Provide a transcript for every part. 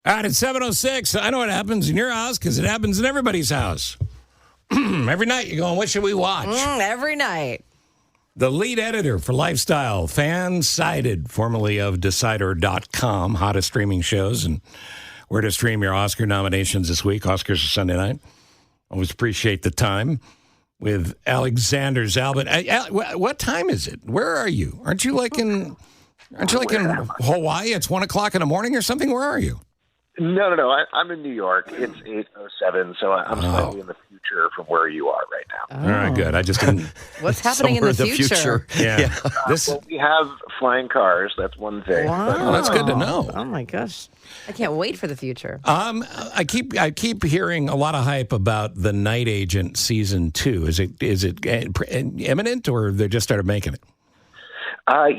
All right, it's 7:06. I know what happens in your house because it happens in everybody's house. Every night you're going, what should we watch? Every night. The lead editor for Lifestyle, Fan-Sided, formerly of Decider.com, hottest streaming shows, and where to stream your Oscar nominations this week. Oscars are Sunday night. Always appreciate the time with Alexander Zalbin. What time is it? Where are you? Aren't you like in Hawaii? It's 1 o'clock in the morning or something? Where are you? No. I'm in New York. It's 8:07, so I'm slightly in the future from where you are right now. All right, good. I just didn't. What's happening in the future? Yeah. Well, we have flying cars. That's one thing. Wow. Oh, that's good to know. Oh my gosh, I can't wait for the future. I keep hearing a lot of hype about The Night Agent season 2. Is it imminent, or they just started making it?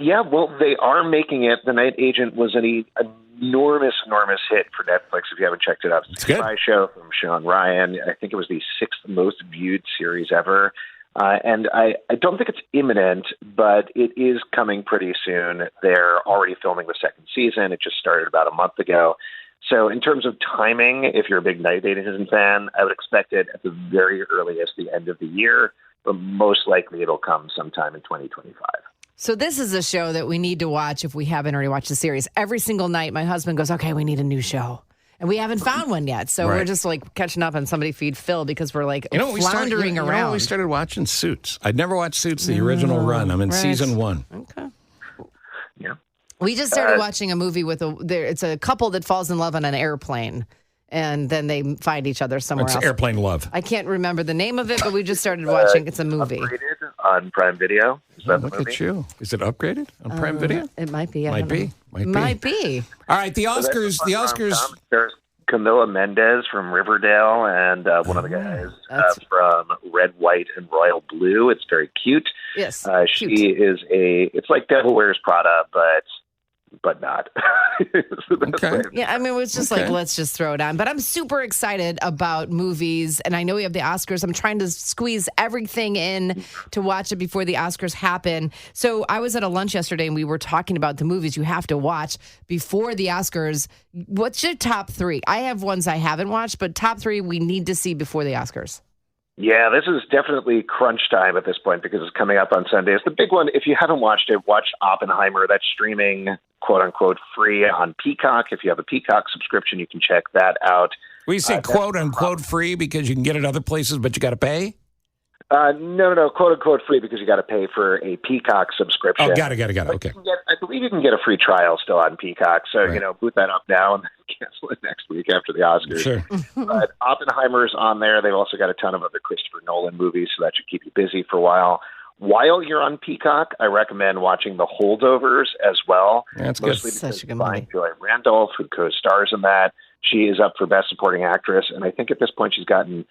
Yeah, well, they are making it. The Night Agent was an enormous hit for Netflix. If you haven't checked it out, it's a spy show from Sean Ryan. I think it was the 6th most viewed series ever. And I don't think it's imminent, but it is coming pretty soon. They're already filming the second season. It just started about a month ago. So in terms of timing, if you're a big Night Agent fan, I would expect it at the very earliest, the end of the year, but most likely it'll come sometime in 2025. So this is a show that we need to watch if we haven't already watched the series. Every single night, my husband goes, okay, we need a new show. And we haven't found one yet. So we're just like catching up on somebody feed Phil because we're like floundering around. We started watching Suits. I'd never watched Suits, the original run. I'm in season 1. Okay. Yeah. We just started watching a movie with it's a couple that falls in love on an airplane. And then they find each other somewhere else. It's Airplane Love. I can't remember the name of it, but we just started watching. It's a movie. Upgraded on Prime Video. Is that the movie? Look at you. Is it upgraded on Prime Video? It might be. Might be. Might be. All right, the Oscars. There's Camila Mendez from Riverdale and one of the guys from Red, White, and Royal Blue. It's very cute. Yes. She is it's like Devil Wears Prada, but not. Okay. Yeah, I mean, it was just like, let's just throw it on. But I'm super excited about movies, and I know we have the Oscars. I'm trying to squeeze everything in to watch it before the Oscars happen. So I was at a lunch yesterday, and we were talking about the movies you have to watch before the Oscars. What's your top 3? I have ones I haven't watched, but top 3 we need to see before the Oscars. Yeah, this is definitely crunch time at this point because it's coming up on Sunday. It's the big one. If you haven't watched it, watch Oppenheimer. That's streaming, quote-unquote, free on Peacock. If you have a Peacock subscription, you can check that out. We say quote-unquote free because you can get it other places, but you got to pay? No, quote-unquote free because you got to pay for a Peacock subscription. Oh, got it. Okay. I believe you can get a free trial still on Peacock. So, boot that up now and cancel it next week after the Oscars. Sure. But Oppenheimer's on there. They've also got a ton of other Christopher Nolan movies, so that should keep you busy for a while. While you're on Peacock, I recommend watching The Holdovers as well. That's mostly good. because Such a good movie. Joy Randolph, who co-stars in that. She is up for Best Supporting Actress, and I think at this point she's gotten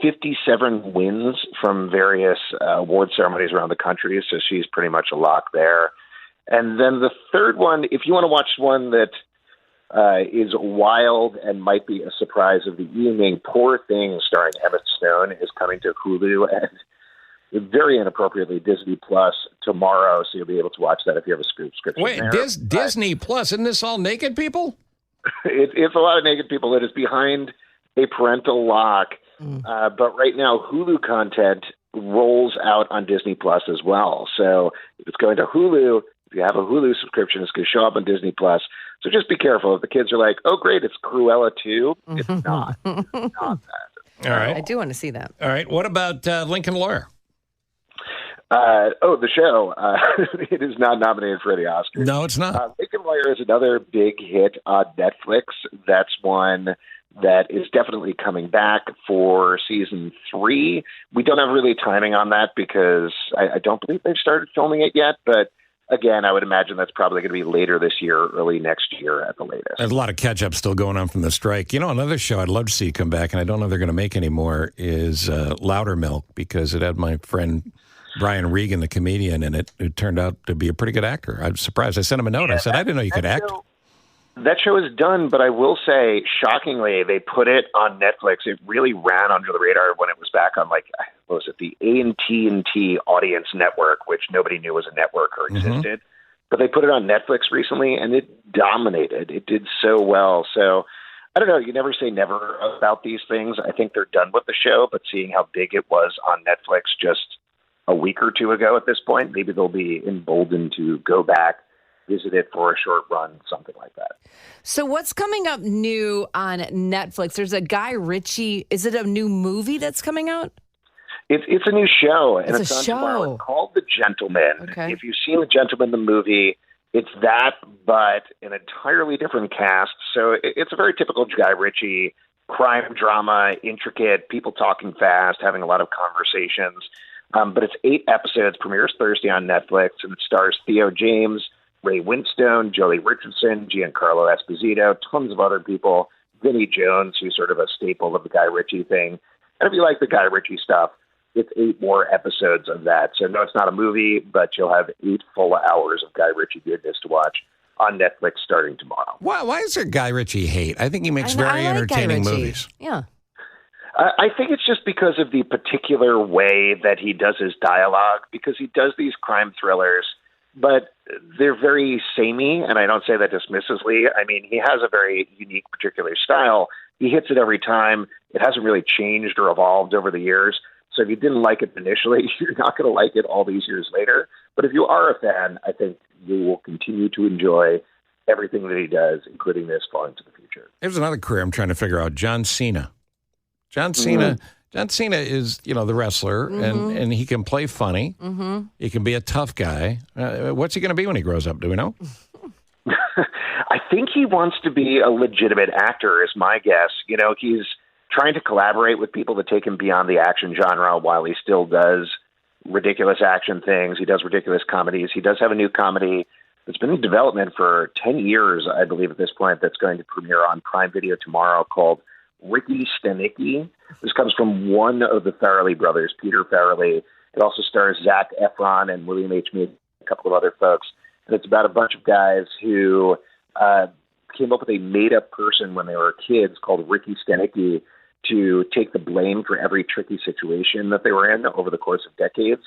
57 wins from various award ceremonies around the country, so she's pretty much a lock there. And then the third one, if you want to watch one that is wild and might be a surprise of the evening, Poor Things, starring Emma Stone, is coming to Hulu and very inappropriately Disney Plus tomorrow, so you'll be able to watch that if you have a subscription. Wait, there. Disney Plus, isn't this all naked people? It's a lot of naked people. It is behind a parental lock. But right now, Hulu content rolls out on Disney Plus as well. So if it's going to Hulu, if you have a Hulu subscription, it's going to show up on Disney Plus. So just be careful. If the kids are like, oh, great, it's Cruella 2, it's not. It's not that. All right. I do want to see that. All right. What about Lincoln Lawyer? The show. It is not nominated for the Oscars. No, it's not. Lincoln Lawyer is another big hit on Netflix. That's one that is definitely coming back for season 3. We don't have really timing on that because I don't believe they've started filming it yet. But again, I would imagine that's probably going to be later this year, early next year at the latest. There's a lot of catch-up still going on from the strike. You know, another show I'd love to see come back, and I don't know if they're going to make anymore, is Louder Milk, because it had my friend Brian Regan, the comedian, in it, who turned out to be a pretty good actor. I was surprised. I sent him a note. I said, I didn't know you could act. That show is done, but I will say, shockingly, they put it on Netflix. It really ran under the radar when it was back on, the AT&T Audience Network, which nobody knew was a network or existed. But they put it on Netflix recently, and it dominated. It did so well. So I don't know. You never say never about these things. I think they're done with the show, but seeing how big it was on Netflix just a week or two ago at this point, maybe they'll be emboldened to go back, visit it for a short run, something like that. So what's coming up new on Netflix? There's a Guy Ritchie. Is it a new movie that's coming out? It's a new show, and it's on a show. tomorrow. It's called The Gentleman. Okay. If you've seen The Gentleman, the movie, it's that, but an entirely different cast. So it's a very typical Guy Ritchie crime drama, intricate, people talking fast, having a lot of conversations. But it's 8 episodes, premieres Thursday on Netflix, and it stars Theo James, Ray Winstone, Joey Richardson, Giancarlo Esposito, tons of other people, Vinnie Jones, who's sort of a staple of the Guy Ritchie thing. And if you like the Guy Ritchie stuff, it's 8 more episodes of that. So no, it's not a movie, but you'll have 8 full hours of Guy Ritchie goodness to watch on Netflix starting tomorrow. Why is there Guy Ritchie hate? I think he makes very entertaining movies. Yeah. I think it's just because of the particular way that he does his dialogue, because he does these crime thrillers, but they're very samey, and I don't say that dismissively. I mean, he has a very unique particular style. He hits it every time. It hasn't really changed or evolved over the years. So if you didn't like it initially, you're not going to like it all these years later. But if you are a fan, I think you will continue to enjoy everything that he does, including this far into the future. Here's another career I'm trying to figure out. John Cena. John Cena is, the wrestler, and he can play funny. Mm-hmm. He can be a tough guy. What's he going to be when he grows up? Do we know? I think he wants to be a legitimate actor, is my guess. He's trying to collaborate with people to take him beyond the action genre while he still does ridiculous action things. He does ridiculous comedies. He does have a new comedy that's been in development for 10 years, I believe, at this point, that's going to premiere on Prime Video tomorrow, called Ricky Stenicki. This comes from one of the Farrelly brothers, Peter Farrelly. It also stars Zac Efron and William H. Macy, a couple of other folks. And it's about a bunch of guys who came up with a made-up person when they were kids called Ricky Stenicki to take the blame for every tricky situation that they were in over the course of decades.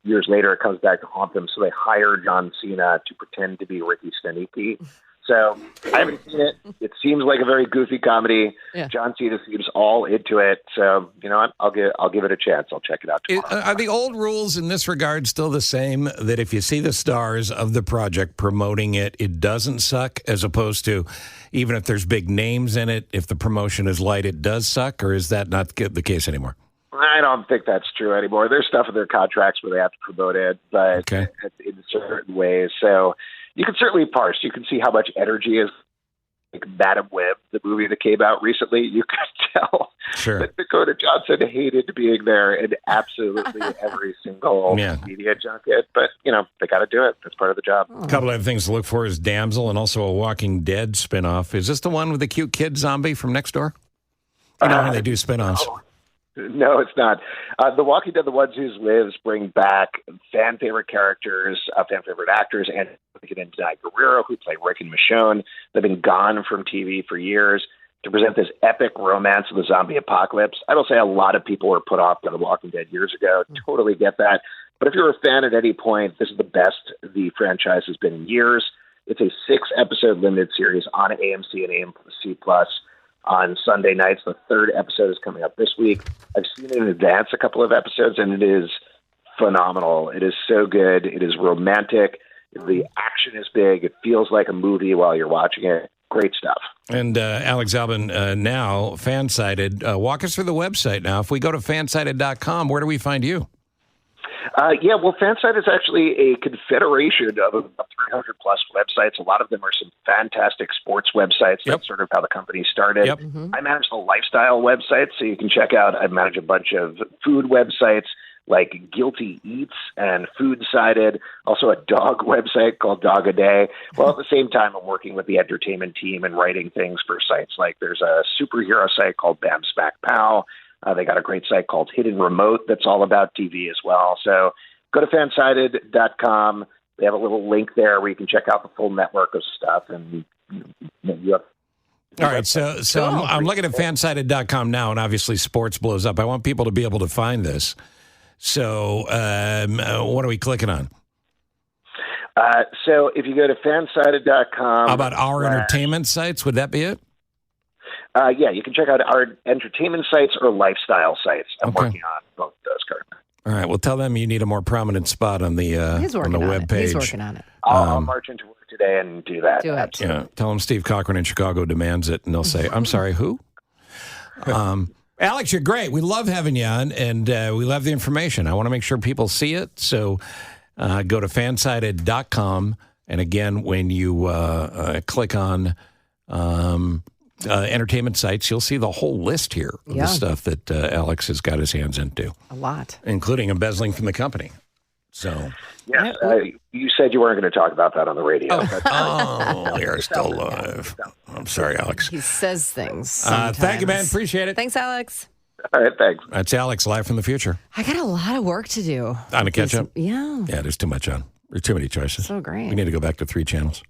Years later, it comes back to haunt them, so they hire John Cena to pretend to be Ricky Stenicki. So I haven't seen it. It seems like a very goofy comedy. Yeah. John Cena seems all into it. So you know what? I'll give it a chance. I'll check it out tomorrow. Are the old rules in this regard still the same? That if you see the stars of the project promoting it, it doesn't suck, as opposed to even if there's big names in it, if the promotion is light, it does suck, or is that not the case anymore? I don't think that's true anymore. There's stuff in their contracts where they have to promote it, but in certain ways. So you can certainly parse. You can see how much energy is like Madam Web, the movie that came out recently. You could tell that Dakota Johnson hated being there in absolutely every single media junket. But, they got to do it. That's part of the job. A couple other things to look for is Damsel and also a Walking Dead spinoff. Is this the one with the cute kid zombie from next door? How they do spinoffs. No, it's not. The Walking Dead, The Ones Who Lives, bring back fan-favorite characters, fan-favorite actors, and Di Guerrero, who played Rick and Michonne. They've been gone from TV for years to present this epic romance of the zombie apocalypse. I will say a lot of people were put off by The Walking Dead years ago. Totally get that. But if you're a fan at any point, this is the best the franchise has been in years. It's a 6-episode limited series on AMC and AMC Plus. On Sunday nights. The 3rd episode is coming up this week. I've seen it in advance, a couple of episodes, and it is phenomenal. It is so good. It is romantic. The action is big. It feels like a movie while you're watching it. Great stuff. And Alex Albin, now Fansided. Walk us through the website now. If we go to fansided.com, where do we find you? Fansided is actually a confederation of about 300-plus websites. A lot of them are some fantastic sports websites. That's sort of how the company started. Yep. Mm-hmm. I manage the lifestyle websites, so you can check out. I manage a bunch of food websites like Guilty Eats and Foodsided, also a dog website called Dog a Day. Well, at the same time, I'm working with the entertainment team and writing things for sites like there's a superhero site called Bam Smack Pow. They got a great site called Hidden Remote that's all about TV as well. So go to fansided.com. They have a little link there where you can check out the full network of stuff. And you have. All right, so I'm looking at fansided.com now, and obviously sports blows up. I want people to be able to find this. So what are we clicking on? So if you go to fansided.com. How about our entertainment sites? Would that be it? Yeah, you can check out our entertainment sites or lifestyle sites. I'm Okay. working on both of those currently. All right. Well, tell them you need a more prominent spot on the web page. He's working on it. I'll march into work today and do that. Do it. Yeah. Tell them Steve Cochran in Chicago demands it, and they'll say, "I'm sorry, who?" Alex, you're great. We love having you on, and we love the information. I want to make sure people see it, so go to fansided.com, and again, when you click on entertainment sites, you'll see the whole list here of the stuff that Alex has got his hands into. A lot. Including embezzling from the company. So, yes, you said you weren't going to talk about that on the radio. you're still alive. I'm sorry, Alex. He says things. Thank you, man. Appreciate it. Thanks, Alex. All right, thanks. That's Alex, live from the future. I got a lot of work to do. On a catch up? Yeah. Yeah, there's too much on. There's too many choices. So great. We need to go back to 3 channels.